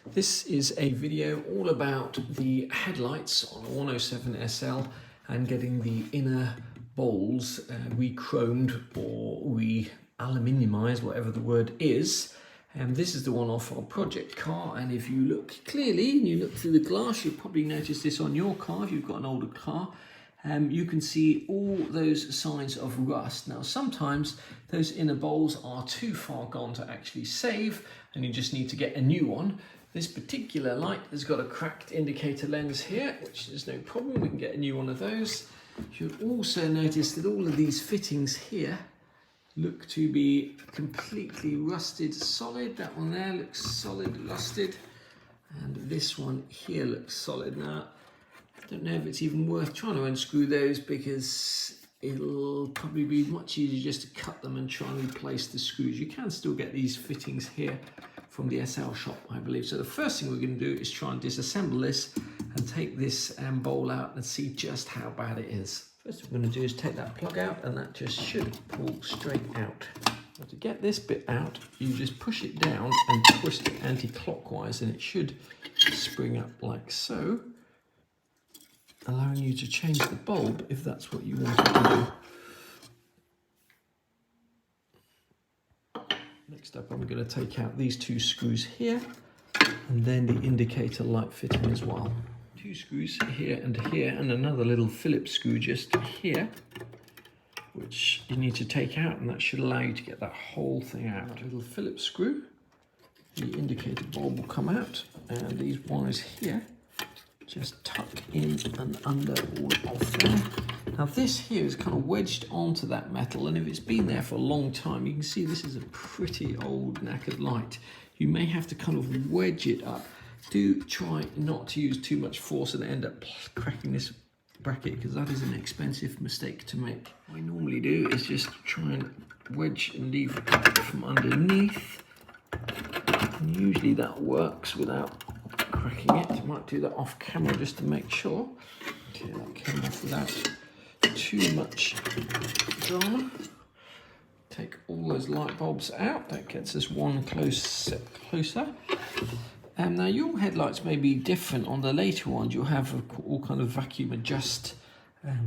This is a video all about the headlights on a 107 SL and getting the inner bowls re-chromed or re-aluminiumized, whatever the word is. And this is the one off our project car, and if you look clearly and you look through the glass, you'll probably notice this on your car if you've got an older car. You can see all those signs of rust. Now sometimes those inner bowls are too far gone to actually save and you just need to get a new one. This particular light has got a cracked indicator lens here, which is no problem, we can get a new one of those. You'll also notice that all of these fittings here look to be completely rusted solid. That one there looks solid rusted, and this one here looks solid. Now I don't know if it's even worth trying to unscrew those, because it'll probably be much easier just to cut them and try and replace the screws. You can still get these fittings here from the SL shop, I believe. So the first thing we're going to do is try and disassemble this and take this bowl out and see just how bad it is. First thing we're going to do is take that plug out, and that just should pull straight out. Now to get this bit out, you just push it down and twist it anti-clockwise, and it should spring up like so, allowing you to change the bulb if that's what you want to do. Next up, I'm going to take out these two screws here, and then the indicator light fitting as well. Two screws here, and another little Phillips screw just here, which you need to take out, and that should allow you to get that whole thing out. That little Phillips screw, the indicator bulb will come out, and these wires here just tuck in and under all of there. Now this here is kind of wedged onto that metal, and if it's been there for a long time, you can see this is a pretty old knackered light. You may have to kind of wedge it up. Do try not to use too much force and end up cracking this bracket, because that is an expensive mistake to make. What I normally do is just try and wedge and leave it from underneath, and usually that works without cracking it. I might do that off camera just to make sure. Okay, that came off without too much drama. Take all those light bulbs out. That gets us one step closer. Now your headlights may be different. On the later ones you'll have all kind of vacuum adjust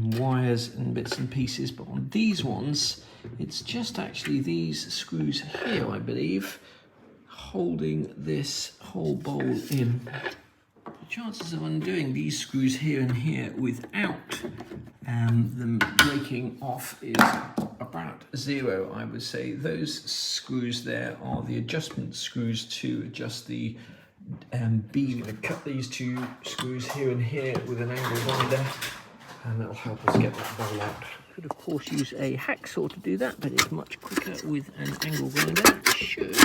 wires and bits and pieces, but on these ones it's just actually these screws here, I believe, holding this whole bowl in. The chances of undoing these screws here and here without them breaking off is about zero, I would say. Those screws there are the adjustment screws to adjust the beam. I cut these two screws here and here with an angle grinder, and that'll help us get that bowl out. Could of course use a hacksaw to do that, but it's much quicker with an angle grinder. It should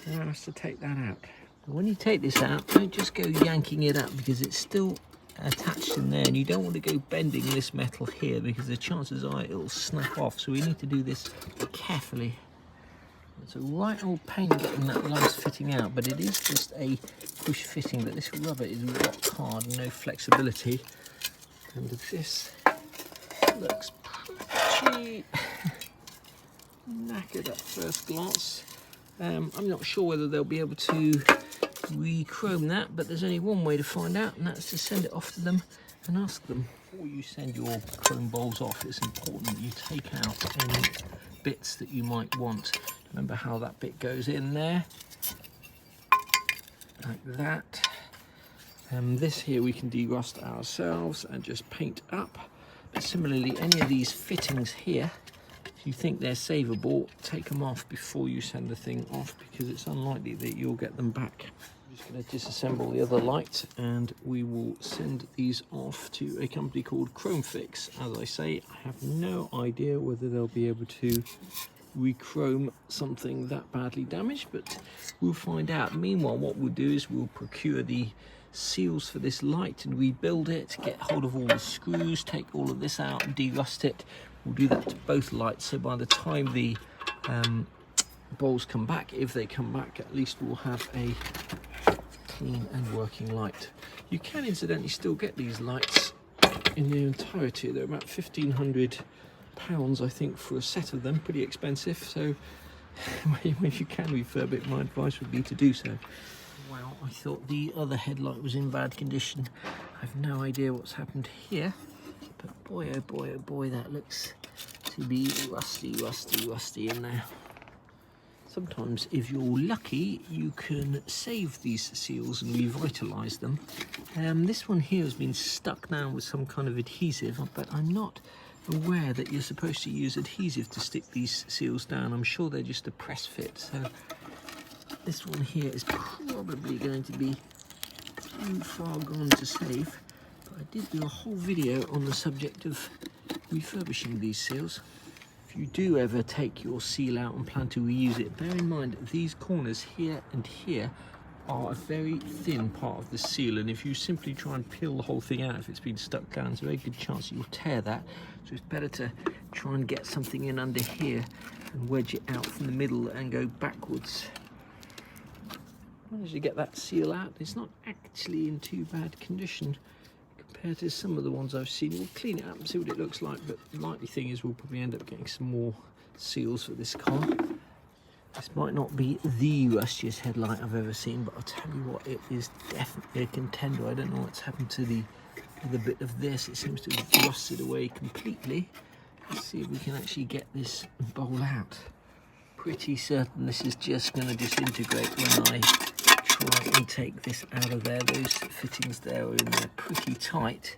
allow us to take that out. When you take this out, don't just go yanking it up, because it's still attached in there, and you don't want to go bending this metal here, because the chances are it'll snap off. So we need to do this carefully. It's a right old pain getting that last fitting out, but it is just a push fitting. But this rubber is rock hard, no flexibility, and this looks pretty knackered at first glance. I'm not sure whether they'll be able to re-chrome that, but there's only one way to find out, and that's to send it off to them and ask them. Before you send your chrome bowls off, it's important that you take out any bits that you might want. Remember how that bit goes in there, like that. This here we can de-rust ourselves and just paint up. But similarly, any of these fittings here, if you think they're savable, take them off before you send the thing off, because it's unlikely that you'll get them back. I'm just going to disassemble the other light, and we will send these off to a company called Chrome Fix. As I say, I have no idea whether they'll be able to re-chrome something that badly damaged, but we'll find out. Meanwhile, what we'll do is we'll procure the seals for this light and rebuild it, get hold of all the screws, take all of this out and de-rust it. We'll do that to both lights, so by the time the bowls come back, if they come back, at least we'll have a clean and working light. You can incidentally still get these lights in their entirety. They're about £1,500, I think, for a set of them. Pretty expensive, so if you can refurb it, my advice would be to do so. Well, I thought the other headlight was in bad condition. I have no idea what's happened here, but boy oh boy oh boy, that looks to be rusty in there. Sometimes if you're lucky you can save these seals and revitalise them. This one here has been stuck down with some kind of adhesive, but I'm not aware that you're supposed to use adhesive to stick these seals down. I'm sure they're just a press fit, so this one here is probably going to be too far gone to save. But I did do a whole video on the subject of refurbishing these seals. If you do ever take your seal out and plan to reuse it, bear in mind these corners here and here are a very thin part of the seal, and if you simply try and peel the whole thing out, if it's been stuck down, there's a very good chance you'll tear that. So it's better to try and get something in under here and wedge it out from the middle and go backwards. Managed to get that seal out. It's not actually in too bad condition compared to some of the ones I've seen. We'll clean it up and see what it looks like, but the likely thing is we'll probably end up getting some more seals for this car. This might not be the rustiest headlight I've ever seen, but I'll tell you what, it is definitely a contender. I don't know what's happened to the bit of this. It seems to have rusted away completely. Let's see if we can actually get this bowl out. Pretty certain this is just going to disintegrate when I try and take this out of there. Those fittings there are in there pretty tight.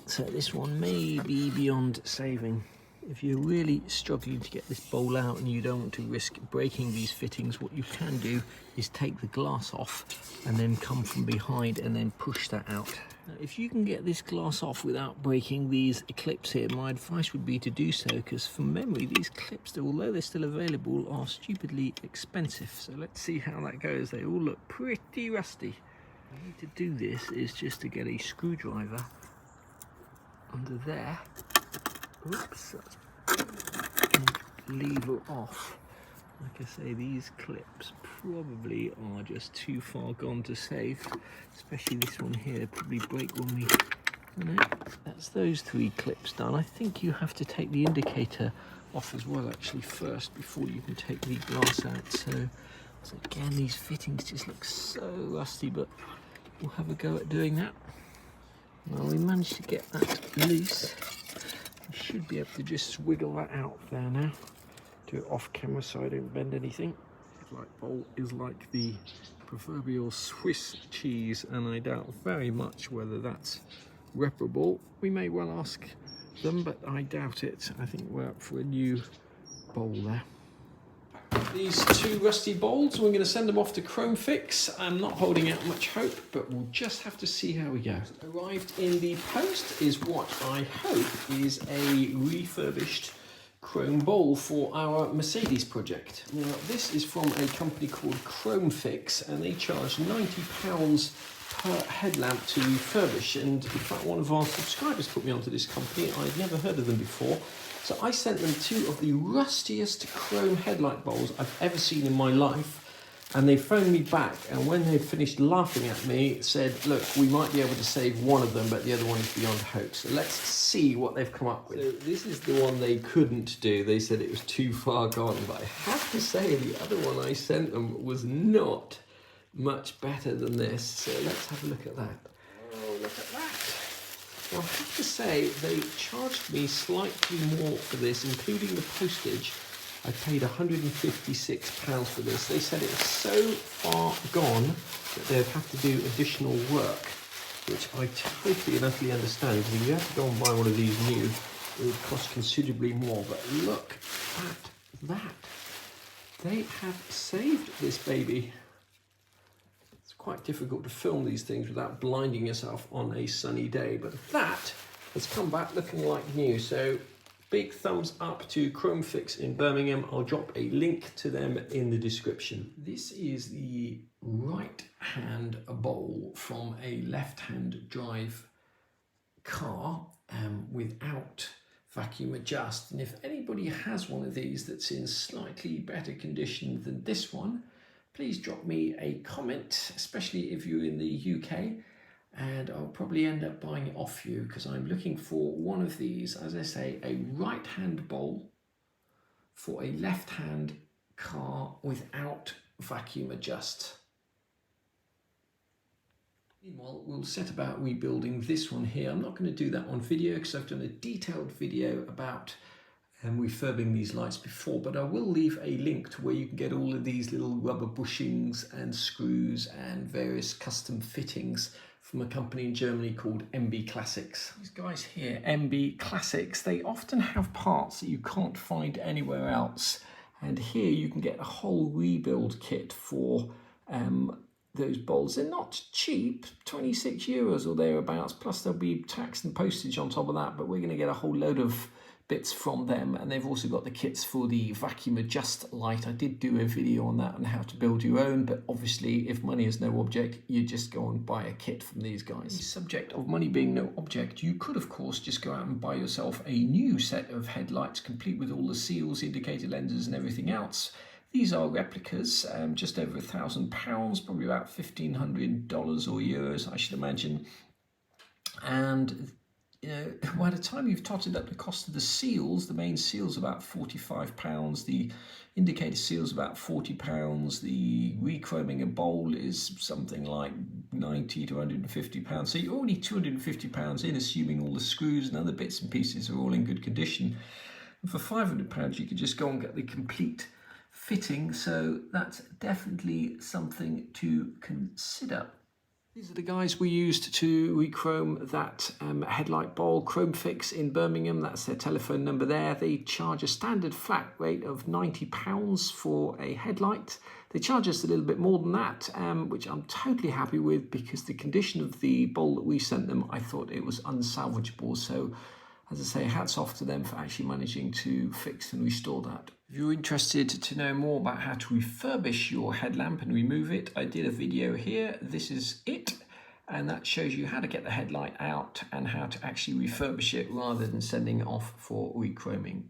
So this one may be beyond saving. If you're really struggling to get this bowl out and you don't want to risk breaking these fittings, what you can do is take the glass off and then come from behind and then push that out. Now, if you can get this glass off without breaking these clips here, my advice would be to do so, because from memory these clips, although they're still available, are stupidly expensive. So let's see how that goes. They all look pretty rusty. What I need to do this is just to get a screwdriver under there. Oops, and lever off. Like I say, these clips probably are just too far gone to save, especially this one here. Probably break when we, you know, that's those three clips done. I think you have to take the indicator off as well actually first before you can take the glass out. So again, these fittings just look so rusty, but we'll have a go at doing that. Well, we managed to get that loose. I should be able to just wiggle that out there now. Do it off camera so I don't bend anything. Headlight bowl is like the proverbial Swiss cheese, and I doubt very much whether that's reparable. We may well ask them, but I doubt it. I think we're up for a new bowl there. These two rusty bowls, we're going to send them off to Chrome Fix. I'm not holding out much hope, but we'll just have to see how we go. Arrived in the post is what I hope is a refurbished chrome bowl for our Mercedes project. Now, this is from a company called Chrome Fix, and they charge £90 per headlamp to refurbish. And in fact, one of our subscribers put me onto this company. I'd never heard of them before. So I sent them two of the rustiest chrome headlight bowls I've ever seen in my life, and they phoned me back, and when they'd finished laughing at me, said, look, we might be able to save one of them, but the other one is beyond hope. So let's see what they've come up with. So this is the one they couldn't do. They said it was too far gone, but I have to say the other one I sent them was not much better than this. So let's have a look at that. Oh, look at that. Well, I have to say, they charged me slightly more for this, including the postage. I paid £156 for this. They said it was so far gone that they'd have to do additional work, which I totally and utterly understand, because if you have to go and buy one of these new, it would cost considerably more. But look at that. They have saved this baby. Quite difficult to film these things without blinding yourself on a sunny day, but that has come back looking like new. So big thumbs up to Chrome Fix in Birmingham. I'll drop a link to them in the description. This is the right hand bowl from a left hand drive car without vacuum adjust, and if anybody has one of these that's in slightly better condition than this one, please drop me a comment, especially if you're in the UK, and I'll probably end up buying it off you, because I'm looking for one of these, as I say, a right-hand bowl for a left-hand car without vacuum adjust. Meanwhile, we'll set about rebuilding this one here. I'm not going to do that on video because I've done a detailed video about refurbing these lights before, but I will leave a link to where you can get all of these little rubber bushings and screws and various custom fittings from a company in Germany called MB Classics. These guys here, MB Classics, they often have parts that you can't find anywhere else. And here you can get a whole rebuild kit for those bulbs. They're not cheap, 26 euros or thereabouts, plus there'll be tax and postage on top of that, but we're going to get a whole load of bits from them. And they've also got the kits for the vacuum adjust light. I did do a video on that on how to build your own, but obviously if money is no object, you just go and buy a kit from these guys. The subject of money being no object, you could of course just go out and buy yourself a new set of headlights complete with all the seals, indicator lenses and everything else. These are replicas, just over £1,000, probably about $1,500 or euros, I should imagine. And you know, by the time you've totted up the cost of the seals, the main seal's about £45, the indicator seal's about £40, the rechroming a bowl is something like £90 to £150. So you're already £250 in, assuming all the screws and other bits and pieces are all in good condition. And for £500, you could just go and get the complete fitting, so that's definitely something to consider. These are the guys we used to rechrome that headlight bowl, Chrome Fix in Birmingham. That's their telephone number there. They charge a standard flat rate of £90 for a headlight. They charge us a little bit more than that, which I'm totally happy with because the condition of the bowl that we sent them, I thought it was unsalvageable. So as I say, hats off to them for actually managing to fix and restore that. If you're interested to know more about how to refurbish your headlamp and remove it, I did a video here. This is it. And that shows you how to get the headlight out and how to actually refurbish it rather than sending it off for rechroming.